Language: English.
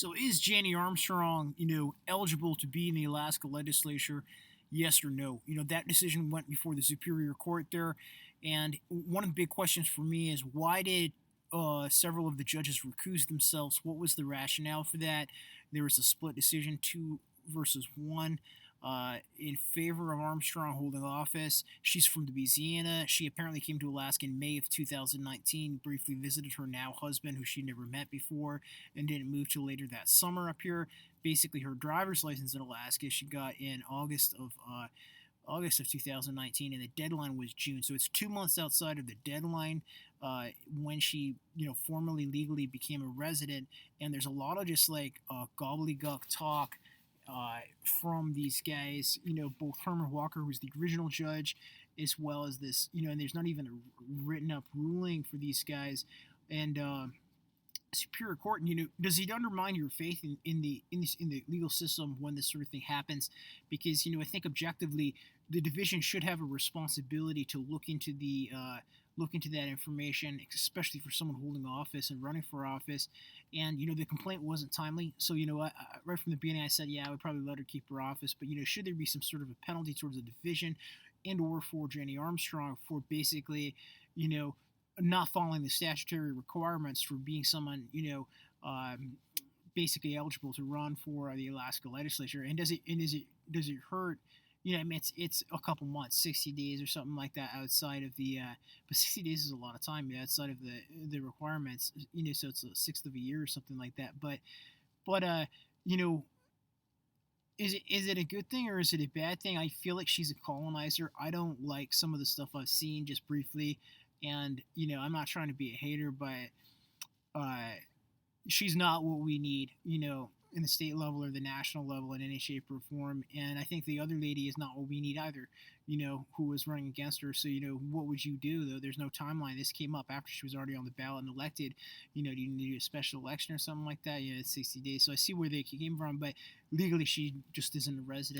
So is Jennie Armstrong, eligible to be in the Alaska legislature? Yes or no? That decision went before the Superior Court there. And one of the big questions for me is why did several of the judges recuse themselves? What was the rationale for that? There was a split decision, 2-1, in favor of Armstrong holding office. She's from Louisiana. She apparently came to Alaska in May of 2019, briefly visited her now husband, who she never met before, and didn't move till later that summer up here. Basically, her driver's license in Alaska she got in August of 2019, and the deadline was June. So it's 2 months outside of the deadline when she, formally legally became a resident. And there's a lot of just like gobbledygook talk from these guys. Both Herman Walker, who's the original judge, as well as this, and there's not even a written up ruling for these guys. And Superior Court, does it undermine your faith in the legal system when this sort of thing happens? Because I think objectively, the division should have a responsibility to look into that information, especially for someone holding office and running for office. And the complaint wasn't timely, so right from the beginning I said, yeah, I would probably let her keep her office. But should there be some sort of a penalty towards the division and or for Jennie Armstrong for basically, not following the statutory requirements for being someone, basically eligible to run for the Alaska legislature? And does it hurt? I mean, it's a couple months, 60 days or something like that outside of the, but 60 days is a lot of time outside of the requirements, so it's a sixth of a year or something like that. But you know, is it a good thing or is it a bad thing? I feel like she's a colonizer. I don't like some of the stuff I've seen just briefly, and I'm not trying to be a hater, but uh, she's not what we need, in the state level or the national level in any shape or form. And I think the other lady is not what we need either, who was running against her. So, what would you do, though? There's no timeline. This came up after she was already on the ballot and elected. Do you need to do a special election or something like that? Yeah, it's 60 days. So I see where they came from, but legally she just isn't a resident.